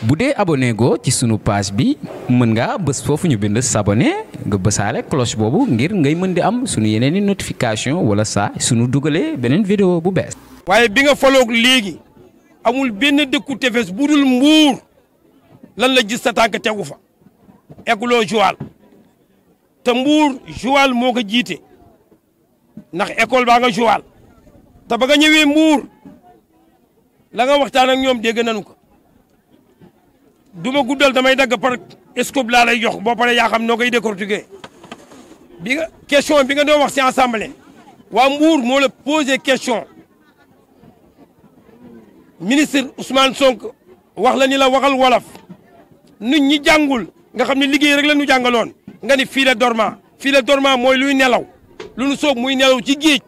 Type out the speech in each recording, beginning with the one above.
bu dee abonné go ci sunu page bi mën ngaa bës foofu ñu bind s'abonné nga bësaale cloche boobu ngir ngay mën di am sunu yeneen i notification wala saa sunu dugalee beneen vidéo bu bees. waaye bi nga faloog léegi amul benn dëkku tefes bu dul Mbuur lan la gis sa tànk tegu fa egguloo Joal te Mbuur Joal moo ko jiite ndax école baa nga Joal te ba nga ñëwee Mbuur la nga waxtaan ak ñoom dégg nañu ko du ma guddal damay dagg par scope laa lay jox boo paree yaa xam noo koy décortiquer bi nga question bi nga doon wax ci assemblée waa Mbuur moo la posé question ministre Ousmane Sonko wax la ni la waxal wolof nit ñi jàngul nga xam ne liggéey rek la ñu jàngaloon nga ni fii la dormant mooy luy nelaw lu nu soob muy nelaw ci géej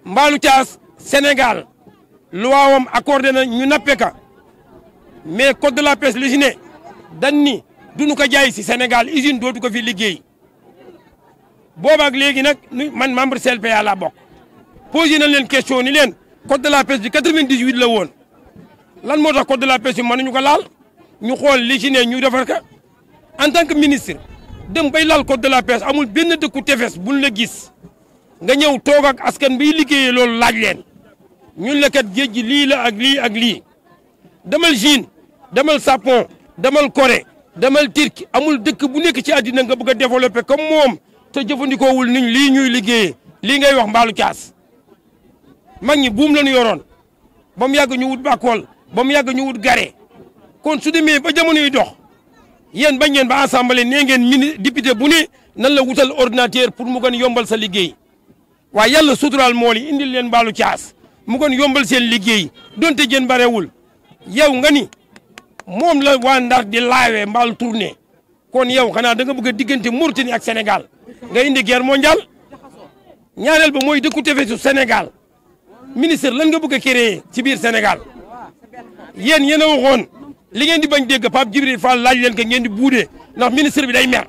mbaalu caas Sénégal luwaawam accordé na ñu nappe ka mais code de la pêche li ci ne dañ ni duñu ko jaay si Sénégal usine dootu ko fi liggéey boobaak léegi nag man membre CLPA laa bokk posé nañ leen question ni leen code de la pêche bi 98 la woon lan moo tax code de la pêche bi mënuñu ko laal ñu xool li ci ne ñu defar ka en tant que ministre dem bay laal code de la pêche amul benn dëkku tefes buñ la gis nga ñëw toog ak askan biy liggéeyee loolu laaj leen ñun la kat géej gi lii la ak lii ak lii demal Chine demal Japon demal Corée demal Turquie amul dëkk bu nekk ci àddina nga bëgg a développer comme moom te jëfandikoowul niñ lii ñuy liggéeyee lii ngay wax mbaalu caas mag ñi buum la ñu yoroon ba mu yàgg ñu wut bàkkool ba mu yàgg ñu wut gare kon su demee ba jamono yi dox yéen bañ ngeen ba assemblée nee ngeen député bu ne nan la wutal ordinateur pour mu gën yombal sa liggéey waaye yàlla suturaal mool yi indil leen mbaalu caas mu gën yombal seen liggéey donte jën barewul yow nga ni moom la waa Ndar di laawee mbaalu tourné kon yow xanaa da nga bëgg a diggante Mauritanie ak Sénégal nga indi guerre mondiale ñaareel ba mooy dëkku tefesu Sénégal ministre lan nga bëgg a créer ci biir Sénégal yéen a waxoon li ngeen di bañ dégg Pape Djibril Fall laaj leen ko ngeen di buudee ndax ministre bi day mer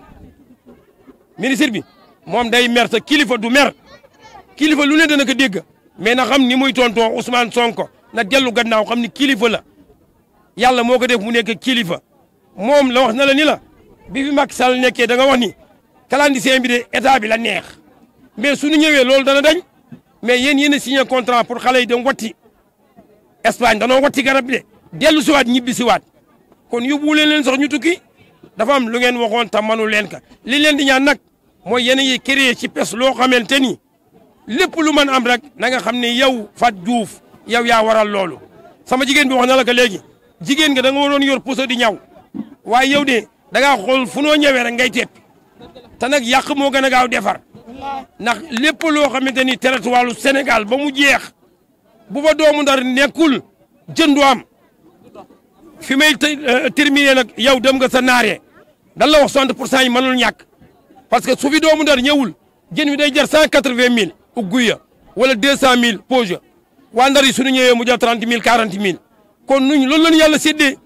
ministre bi moom day mer te kilifa du mer kilifa lu ne dana ko dégg mais na xam ni muy tonton Ousmane Sonko na dellu gannaaw xam ni kilifa la yàlla moo ko def mu nekk kilifa moom la wax na la ni la bi fi Macky Sall nekkee da nga wax ni clandestin bi de état bi la neex mais suñu ñëwee loolu dana dañ mais yéen a signé contrat pour xale yi dem watti Espagne danoo watti garab bi de dellu siwaat ñibbi siwaat kon yóbbuwuleen leen sax ñu tukki dafa am lu ngeen waxoon te manu leen ka li leen di ñaan nag mooy yéen a ngi créé ci pes loo xamante ni lépp lu mën am rek na nga xam ne yow Fat Diouf yow yaa waral loolu sama jigéen bi wax na la ko léegi jigéen nga da nga waroon yor puso di ñaw waaye yow de da ngaa xool fu noo ñëwee rek ngay teppi te nag yàq moo gën a gaaw defar ndax lépp loo xamante ni territoire Sénégal ba mu jeex bu fa doomu Ndar nekkul jëndu am fi may terminer nag yow dem nga sa naaree dan la wax 60% yi mënul ñàkk parce que su fi doomu Ndar ñëwul jën wi day jar 180 000 ugguya wala 200 000 pose waa Ndar yi suñu ñëwee mu jar 30 000 40 000 kon nuñ loolu lañu yàlla séddee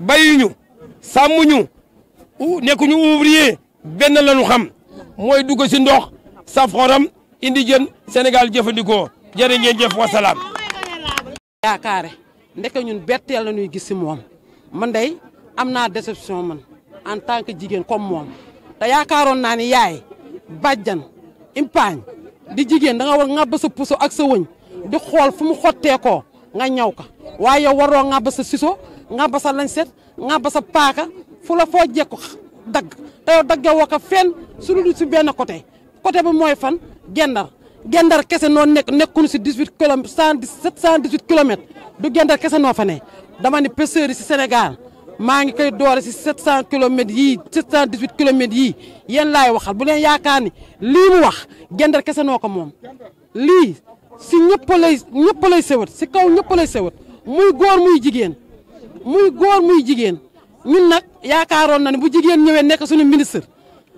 bayuñu sàmmuñu nekkuñu ouvrier benn lañu xam mooy dugg si ndox saf xoram indi jën Sénégal jëfandikoo jërë ngeen jëf wasalaam. yaakaare ndeke ñun betteel la ñuy gis si moom man day am naa déception man en tant que jigéen comme moom te yaakaaroon naa ni yaay bàjjan impaañ di jigéen da nga war ngàbb sa puso ak sa wëñ di xool fu mu xotteekoo nga ñaw ka waaye yow waroo ngàbb sa siso ngàbb sa lañset ngàbb sa paaka fu la foo jekku dagg te yow dagge woo ko fenn su dul si benn côté bi mooy fan gendar kese noo nekkuñu si 18 kilomètres 118 kilomètres du gendar kese noo fa ne dama ne pêcheurs yi si Sénégal maa ngi koy doore si 700 kilomètres yii 718 kilomètres yii yéen laay waxal bu leen yaakaar ni lii mu wax gendar kese noo ko moom lii si ñëpp lay sewat si kaw ñëpp lay sewat muy góor muy jigéen ñun nag yaakaaroon na ne bu jigéen ñëwee nekk suñu ministre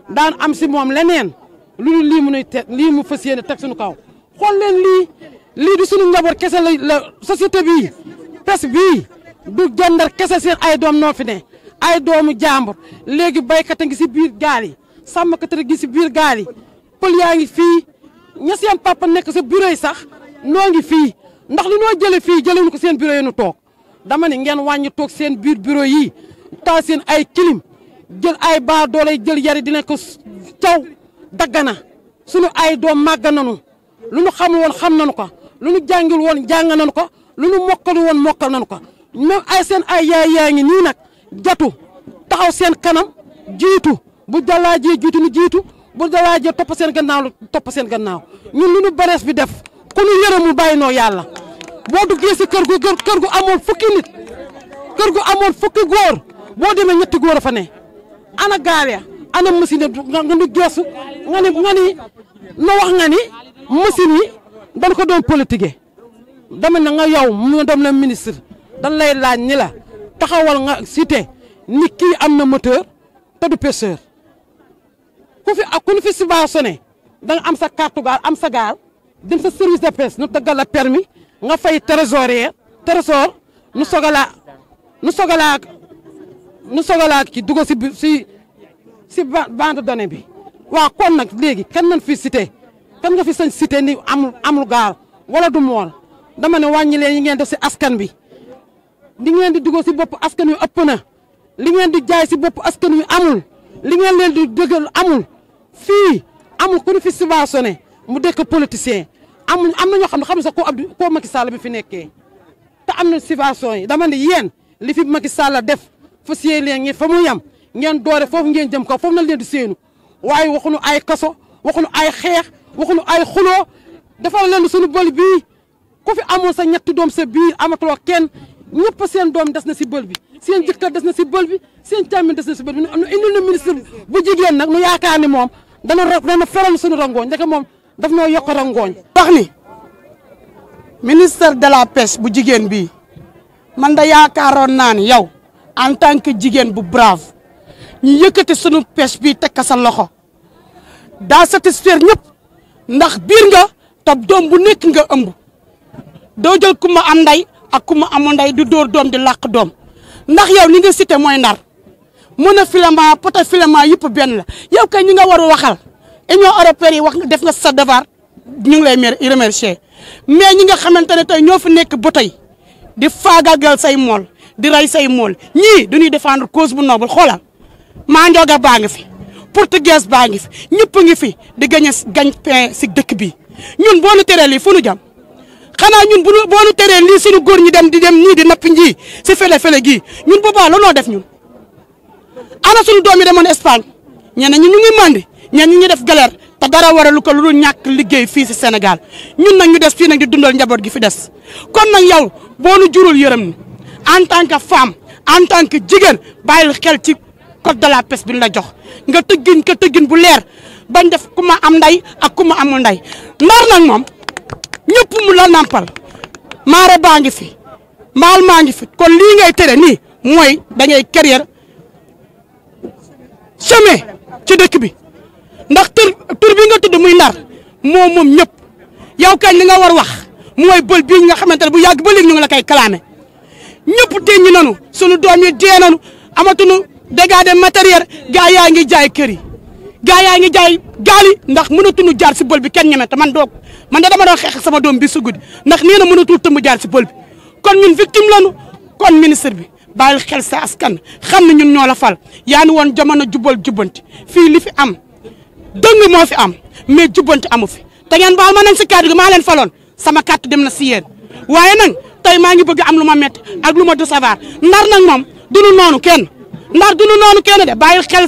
daan am si moom leneen lu lii mu nuy lii mu fas yéene teg suñu kaw xool leen lii du suñu njaboot kese la société bii pes bii du gendar kese seen ay doom noo fi ne ay doomu jàmbur léegi baykat a ngi si biir gaal yi sàmmkat a ngi si biir gaal yi pël yaa ngi fii ña seen papa nekk sa bureau yi sax noo ngi fii ndax li noo jële fii jëlewuñu ko seen bureau yi nu toog dama ne ngeen wàññi toog seen biir bureau yi taal seen ay kilim jël ay baa doole jël yari dina ko caw daggana sunu ay doom màgg nañu lu nu xamul woon xam nañu ko lu nu jàngil woon jàng nañu ko lu nu mokkal woon mokkal nañu ko même ay seen ay yaay yaa ngi nii nag jatu taxaw seen kanam jiitu bu dalaajee jiitu nu jiitu bu dalaajee topp seen gannaaw lu topp seen gannaaw ñun lu nu barees bi def ku nu yërëmul bàyyi noo yàlla boo duggee si kër gu amoon fukki nit kër gu amoon fukki góor boo demee ñetti góor a fa ne ana gaal ya ana machine nga nu geesu nga ni no wax nga ni machine yi dañ ko doon politique dama na nga yow mu dem la ministre dañ lay laaj ni la taxawal nga cité ni kii am na moteur te du pêcheur ku fi subventionné da nga am sa carte gaal am sa gaal dem sa service de pêche nu tëggal la permis nga fay trésor nu sogalaa ki dugg si bande données bi waaw kon nag léegi kenn nañ fi cité kan nga fi sañ cité ni amul gaal wala du mool dama ne wàññi leen yi ngeen def si askan bi li ngeen di dugg si bopp askan wi ëpp na li ngeen di jaay si bopp askan wi amul li ngeen leen di dëggal amul fii amul ku ñu fi subventionné mu dekk politicien am na ñoo xam ne xam ne sax koo Macky Sall bi fi nekkee te am na subvention yi dama ne yéen li fi Macky Sall def fa siyee leen ngeen fa mu yam ngeen doore foofu ngeen jëm kaw foofu na leen di séenu waaye waxuñu ay kaso waxuñu ay xeex waxuñu ay xuloo defal leen suñu bël bii ku fi amoon sa ñetti doom sa biir amatuloo kenn ñëpp seen doom des na si bël bi seen jëkkër des na si bël bi seen càmmin des na si bël bi nu indil na ministre bu jigéen nag nu yaakaar ni moom dana feral suñu rangooñ ndeke moom daf noo yokk rangooñ wax ni ministre de la pêche bu jigéen bii man da yaakaaroon naa ni yow en tant que jigéen bu brave ñu yëkkati sunu pêche bii teg ko sa loxo daa satisfaire ñëpp ndax biir nga te doom bu nekk nga ëmb doo jël ku ma am nday ak ku ma amul nday di dóor doom di làq doom ndax yow li nga cité mooy Ndar monofilament potofilament yëpp benn la yow kay ñi nga war a waxal Union européenne yi wax nga def nga sa devoir ñu ngi lay remercier mais ñi nga xamante ne tey ñoo fi nekk ba tey di faagaagal say mool di rey say mool ñii du ñuy défendre cause bu noble xoolal maa njooga baa ngi fi portugais baa ngi fi ñëpp ngi fi di gañ pain si dëkk bi ñun boo nu teree lii fu nu jam xanaa ñun boo nu teree lii suñu góor ñi di dem ñii di nappi njii si fele-fele gii ñun boobaa la noo def ñun ana suñu doom yi demoon Espagne ñeneen ñi ñu ngi mandi ñenn ñi def galère te dara waralu ko lu dul ñàkk liggéey fii si Sénégal ñun nag ñu des fii nag di dundal njaboot gi fi des kon nag yow boo nu jurul yërëm ni en tant que femme en tant que jigéen bàyyil xel ci code de la pêche bi la jox nga tëggin bu leer bañ def ku ma am nday ak ku ma amul nday Ndar nag moom ñëpp mu la nampal maare baa ngi fi mbaal maa ngi fi kon lii ngay tere nii mooy dangay carrière chemin ci dëkk bi ndax tur bi nga tudd muy Ndar moom ñëpp yow kañ li nga war wax mooy bël bii nga xamante ne bu yàgg ba léegi ñu ngi la koy clamé ñëpp teññi nanu sunu doom yi dee nanu amatuñu dégâts de matériel gaa yaa ngi jaay kër yi gaa yaa ngi jaay gaal yi ndax mënatuñu jaar si bël bi kenn ñeme te man da dama doon xeex ak sama doom bi su guddi ndax nee na mënatul tëmb jaar si bël bi kon ñun victime lanu kon ministre bi bàyyil xel sa askan xam ne ñun ñoo la fal yaa ni woon jamono jubal jubbanti fii li fi am dëng moo fi am mais jubbanti amu fi te ngeen baal ma nañ si kàddu gi maa leen faloon sama kàddu dem na si yéen waaye nag tey maa ngi bëgg am lu ma métti ak lu ma décevoir Ndar nag moom dunu noonu kenn Ndar dunu noonu kenn de bàyyil xel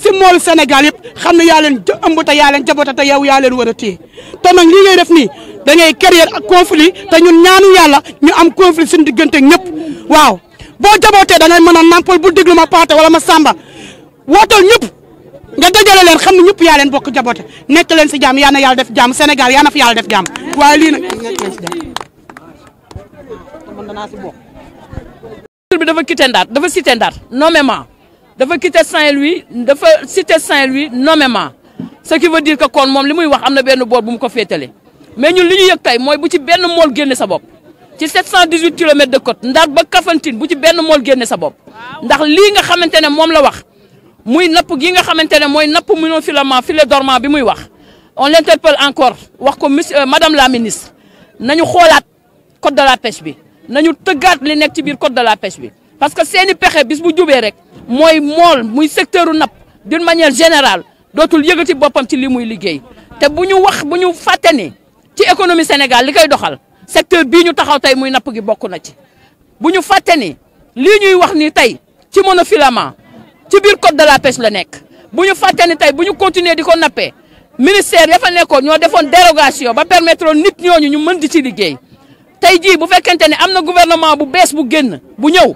si moolu Sénégal yëpp xam ne yaa leen ëmb te yaa leen jabota te yow yaa leen war a téye te nag lii ngay def nii da ngay créer ak conflit te ñun ñaanu yàlla ñu am conflit suñu diggante ñëpp waaw boo jabootee da ngay mën a nampal bu déglu ma paate wala ma samba wootal ñëpp nga dajale leen xam ne ñëpp yaa leen bokk jaboote nekk leen si jàmm yaa na yàlla def jàmm Sénégal yaa na fi yàlla def jàmm waaye lii nag bi dafa quitté Ndar dafa cité Ndar nommément dafa quitté Saint-Louis dafa cité Saint-Louis nommément ce qui veut dire que kon moom li muy wax am na benn boor bu mu ko féetale mais ñun li ñu yëg tey mooy bu ci benn mool génne sa bopp ci 718 kilomètres de côte Ndar ba Kafountine bu ci benn mool génne sa bopp ndax lii nga xamante ne moom la wax muy napp gi nga xamante ne mooy napp monofilament filet dormant bi muy wax on l'interpelle encore wax ko monsieur madame la ministre nañu xoolaat code de la pêche bi nañu tëggaat li nekk ci biir code de la pêche bi parce que seeni pexe bis bu jubee rek mooy mool muy secteur u napp d'une manière générale dootul yëgati boppam ci li muy liggéey te bu ñu fàtte ni ci économie Sénégal li koy doxal secteur bii ñu taxaw tey muy napp gi bokk na ci bu ñu fàtte ni lii ñuy wax ni tey ci monofilament ci biir code de la pêche la nekk bu ñu fàtte ni tey bu ñu continuer di ko nappee ministère ya fa nekkoon ñoo defoon dérogation ba permettre nit ñooñu ñu mën di ci liggéey tey jii bu fekkente ne am na gouvernement bu bees bu génn bu ñëw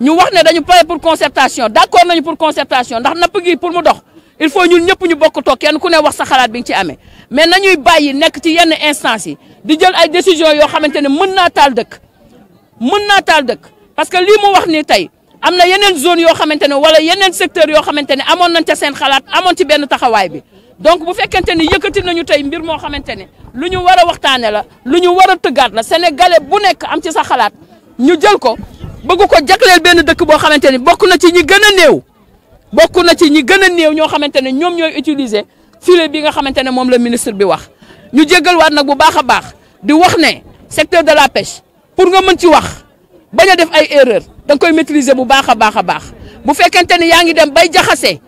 ñu wax ne dañu pare pour concertation d'accord nañu pour concertation ndax napp gi pour mu dox il faut ñun ñëpp ñu bokk toog kenn ku ne wax sa xalaat bi nga ci amee mais nañuy bàyyi nekk ci yenn instance yi di jël ay décisions yoo xamante ne mën naa taal dëkk parce que lii mu wax nii tey am na yeneen zone yoo xamante ne wala yeneen secteur yoo xamante ne amoon nañ ca seen xalaat amoon ci benn taxawaay bi donc bu fekkente ni yëkkati nañu tey mbir moo xamante ne lu ñu war a waxtaane la lu ñu war a tëggaat la sénégalais bu nekk am ci sa xalaat ñu jël ko bëgg ko jagleel benn dëkk boo xamante ni bokk na ci ñi gën a néew ñoo xamante ne ñoom ñooy utiliser filet bi nga xamante ne moom la ministre bi wax ñu jéggal waat nag bu baax a baax di wax ne secteur de la pêche pour nga mën ci wax bañ a def ay erreur da nga koy maîtriser bu baax a baax bu fekkente ne yaa ngi dem bay jaxase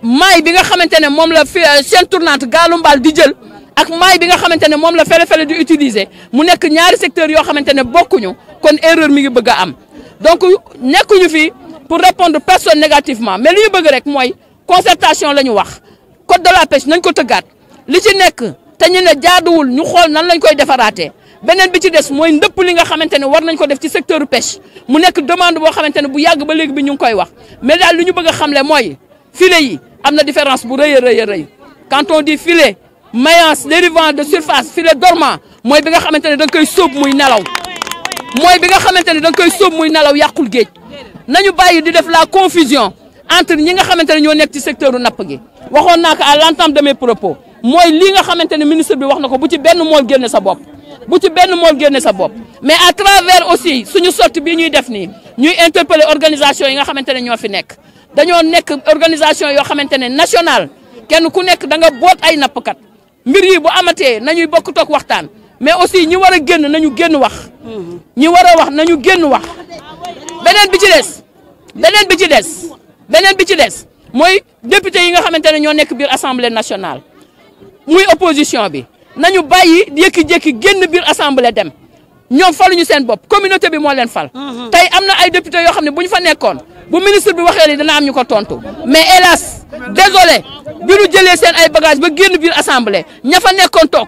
maay bi nga xamante ne moom la chaîne tournante gaalu mbaal di jël ak maay bi nga xamante ne moom la fele-fele di utiliser mu nekk ñaari secteurs yoo xamante ne bokkuñu kon erreur mi ngi bëgg a am donc nekkuñu fi pour répondre personne négativement mais li ñu bëgg rek mooy concertation la ñu wax code de la pêche nañ ko tëggaat li ci nekk te ñu ne jaaduwul ñu xool nan lañ koy defaraatee beneen bi ci des mooy ndëpp li nga xamante ne war nañ ko def ci secteur pêche mu nekk demande boo xamante ne bu yàgg ba léegi bi ñu ngi koy wax mais daal li ñu bëgg a xamle mooy filet yi am na différence bu rëy a rëy quand on dit filet mayence dérivant de surface filet dormant mooy bi nga xamante ne da nga koy sóob muy nelaw yàqul géej nañu bàyyi di def la confusion entre ñi nga xamante ne ñoo nekk ci secteur u napp gi waxoon naa ko à l'entame de mes propos mooy lii nga xamante ne ministre bi wax na ko bu ci benn mool génne sa bopp mais à travers aussi suñu sortie bii ñuy def nii ñuy interpeller organisation yi nga xamante ne ñoo fi nekk dañoo nekk organisation yoo xamante ne nationale kenn ku nekk da nga boot ay nappkat mbir yi bu amatee nañuy bokk toog waxtaan mais aussi ñi war a génn nañu génn wax ñi war a wax nañu génn wax beneen bi ci des mooy député yi nga xamante ne ñoo nekk biir assemblée nationale muy opposition bi nañu bàyyi jékki-jékki génn biir assemblée dem ñoom faluñu seen bopp communauté bi moo leen fal tey am na ay député yoo xam ne bu ñu fa nekkoon bu ministre bi waxee li dana am ñu ko tontu mais hélas désolé bi ñu jëlee seen ay bagage ba génn biir assemblée ña fa nekkoon toog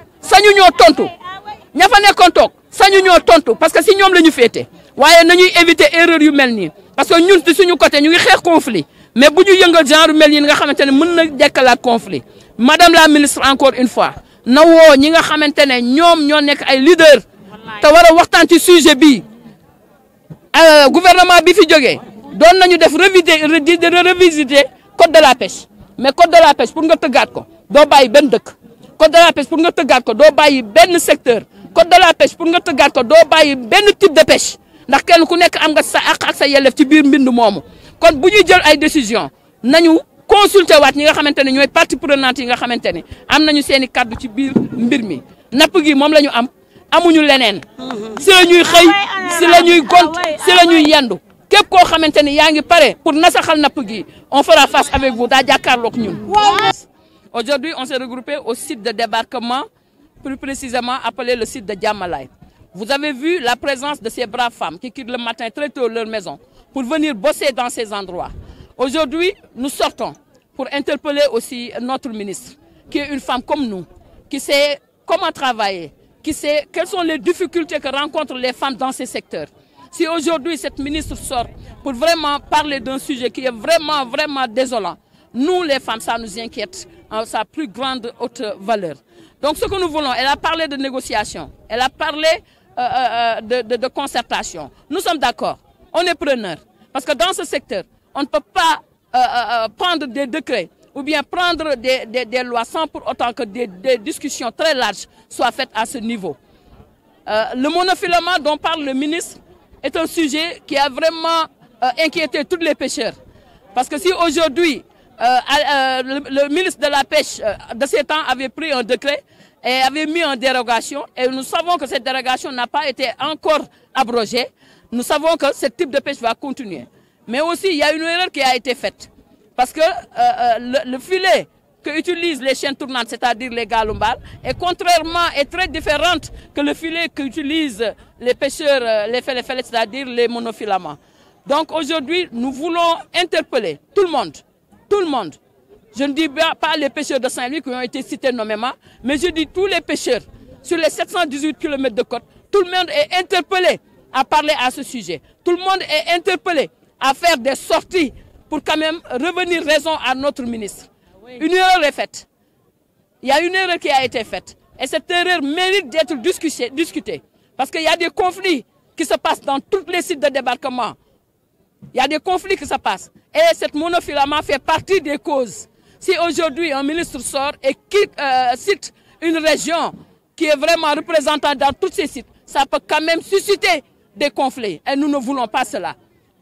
sañu ñoo tontu parce que si ñoom la ñu féete waaye nañuy éviter erreur yu mel nii parce que ñun ci suñu côté ñu ngi xeex conflit mais bu ñu yëngal genre mel nii nga xamante ne mën na dekkalaat conflit madame la ministre encore une fois na woo ñi nga xamante ne ñoom ñoo nekk ay leader te war a waxtaan ci sujet bii gouvernement bi fi jógee doon nañu def revisiter code de la pêche mais code de la pêche pour nga tëggaat ko doo bàyyi benn dëkk code de la pêche pour nga tëggaat ko doo bàyyi benn secteur code de la pêche pour nga tëggaat ko doo bàyyi benn type de pêche ndax kenn ku nekk am nga sa àq ak sa yelleef ci biir mbind moomu kon bu ñuy jël ay décision nañu consulter waat ñi nga xamante ne ñooy partie prenante yi nga xamante ne am nañu seen i kaddu ci biir mbir mi napp gi moom la ñu am amuñu leneen si la ñuy xëy si la ñuy gont si la ñuy yendu képp koo xamante ne yaa ngi pare pour nasaxal napp gi on fera face avec vous daa jàkkaarloog ñun. Aujourd'hui on s'est regroupé au site de débarquement plus précisément appelé le site de Diamalaye. Vous avez vu la présence de ces braves femmes qui quittent le matin très tôt leur maison pour venir bosser dans ces endroits. Aujourd'hui, nous sortons pour interpeller aussi notre ministre, qui est une femme comme nous, qui sait comment travailler, qui sait quelles sont les difficultés que rencontrent les femmes dans ces secteurs. Si aujourd'hui cette ministre sort pour vraiment parler d'un sujet qui est vraiment désolant, nous les femmes, ça nous inquiète en sa plus grande haute valeur. Donc ce que nous voulons, elle a parlé de négociation, elle a parlé de concertation. Nous sommes d'accord, on est preneurs. Parce que dans ce secteur, on ne peut pas prendre des décrets ou bien prendre des lois sans pour autant que des discussions très larges soient faites à ce niveau. Le monofilament dont parle le ministre est un sujet qui a vraiment inquiété tous les pêcheurs. Parce que si aujourd'hui, le ministre de la Pêche de ces temps avait pris un décret et avait mis en dérogation, et nous savons que cette dérogation n'a pas été encore abrogé, nous savons que ce type de pêche va continuer. Mais aussi, il y a une erreur qui a été faite. Parce que le filet que utilisent les chaînes tournantes, c'est-à-dire les galombales, est très différente que le filet qu'utilisent les pêcheurs, les fêlés, c'est-à-dire les monofilaments. Donc aujourd'hui, nous voulons interpeller tout le monde. Je ne dis pas les pêcheurs de Saint-Louis qui ont été cités nommément, mais je dis tous les pêcheurs sur les 718 km de côte. Tout le monde est interpellé à parler à ce sujet. Tout le monde est interpellé à faire des sorties pour quand même revenir raison à notre ministre. Une erreur est faite. Il y a une erreur qui a été faite. Et cette erreur mérite d'être discutée. Parce qu'il y a des conflits qui se passent dans tous les sites de débarquement. Il y a des conflits qui se passent. Et cette monofilament fait partie des causes. Si aujourd'hui un ministre sort et cite une région qui est vraiment représentante dans tous ces sites, ça peut quand même susciter des conflits. Et nous ne voulons pas cela.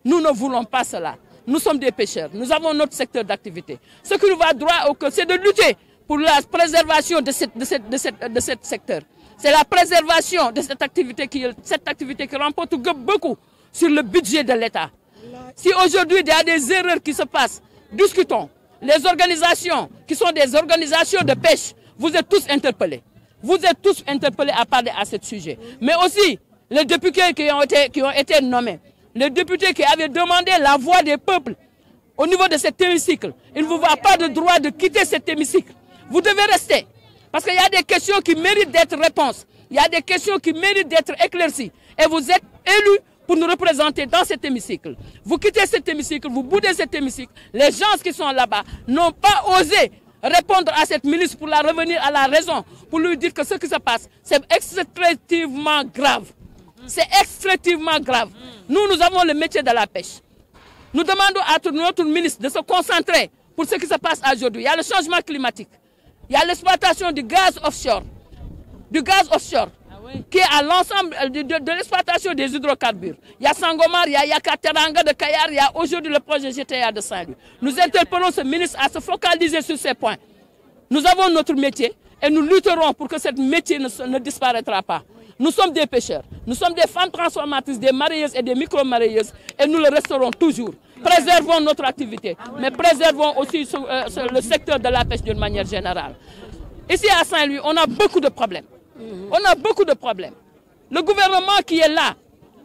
Nous ne voulons pas cela. Nous sommes des pêcheurs. Nous avons notre secteur d'activité. Ce qui nous va droit au cœur, c'est de lutter pour la préservation de ce secteur. C'est la préservation de cette activité qui remporte beaucoup sur le budget de l'État. Si aujourd'hui il y a des erreurs qui se passent, discutons. Les organisations qui sont des organisations de pêche, vous êtes tous interpellés. Vous êtes tous interpellés à parler à ce sujet. Mais aussi les députés qui ont été nommés. Les députés qui avaient demandé la voix des peuples au niveau de cet hémicycle. Il ne vous a pas de droit de quitter cet hémicycle. Vous devez rester. Parce qu'il y a des questions qui méritent d'être réponses. Il y a des questions qui méritent d'être éclaircies. Et vous êtes élus pour nous représenter dans cet hémicycle. Vous quittez cet hémicycle, vous boudez cet hémicycle. Les gens qui sont là-bas n'ont pas osé répondre à cette ministre pour la revenir à la raison, pour lui dire que ce qui se passe, c'est extrêmement grave. C'est extrêmement grave. Nous avons le métier de la pêche. Nous demandons à notre ministre de se concentrer pour ce qui se passe aujourd'hui. Il y a le changement climatique. Il y a l'exploitation du gaz offshore. Qui est à l'ensemble de l'exploitation des hydrocarbures. Il y a Sangomar, il y a Yakateranga de Kayar, il y a aujourd'hui le projet GTA de Saint-Louis. Nous interpellons ce ministre à se focaliser sur ces points. Nous avons notre métier et nous lutterons pour que ce métier ne disparaîtra pas. Nous sommes des pêcheurs, nous sommes des femmes transformatrices, des marailleuses et des micro-marailleuses et nous le resterons toujours. Préservons notre activité, mais préservons aussi le secteur de la pêche d'une manière générale. Ici à Saint-Louis, on a beaucoup de problèmes. Le gouvernement qui est là,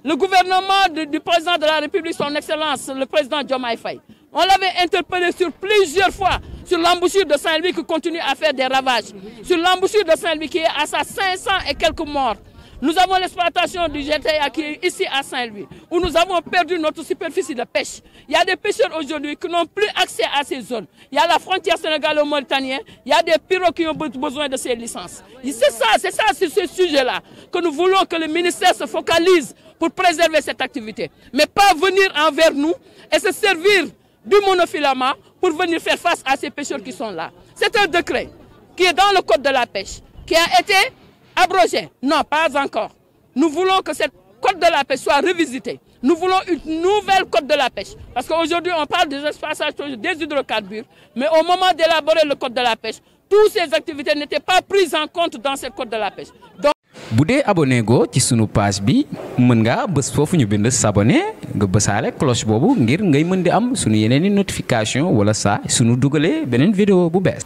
le gouvernement du président de la République, son Excellence, le président Diomaye Faye, on l'avait interpellé sur plusieurs fois sur l'embouchure de Saint-Louis qui continue à faire des ravages, sur l'embouchure de Saint-Louis qui est à sa 500 et quelques morts. Nous avons l'exploitation du GTA qui est ici à Saint-Louis, où nous avons perdu notre superficie de pêche. Il y a des pêcheurs aujourd'hui qui n'ont plus accès à ces zones. Il y a la frontière sénégalo-mauritanienne, il y a des pirogues qui ont besoin de ces licences. C'est ce sujet-là que nous voulons que le ministère se focalise pour préserver cette activité. Mais pas venir envers nous et se servir du monofilament pour venir faire face à ces pêcheurs qui sont là. C'est un décret qui est dans le code de la pêche, qui a été abrogé. Non, pas encore. Nous voulons que cette code de la pêche soit revisité. Nous voulons une nouvelle code de la pêche. Parce qu'aujourd'hui, on parle des exploitations des hydrocarbures, mais au moment d'élaborer le code de la pêche, toutes ces activités n'étaient pas prises en compte dans ce code de la pêche. Donc, bu dee abonné go ci sunu page bi mën nga bës foofu ñu bind s'abonner nga bësaale cloche boobu ngir ngay mën di am sunu yeneen i notification wala saa sunu dugalee beneen vidéo bu bees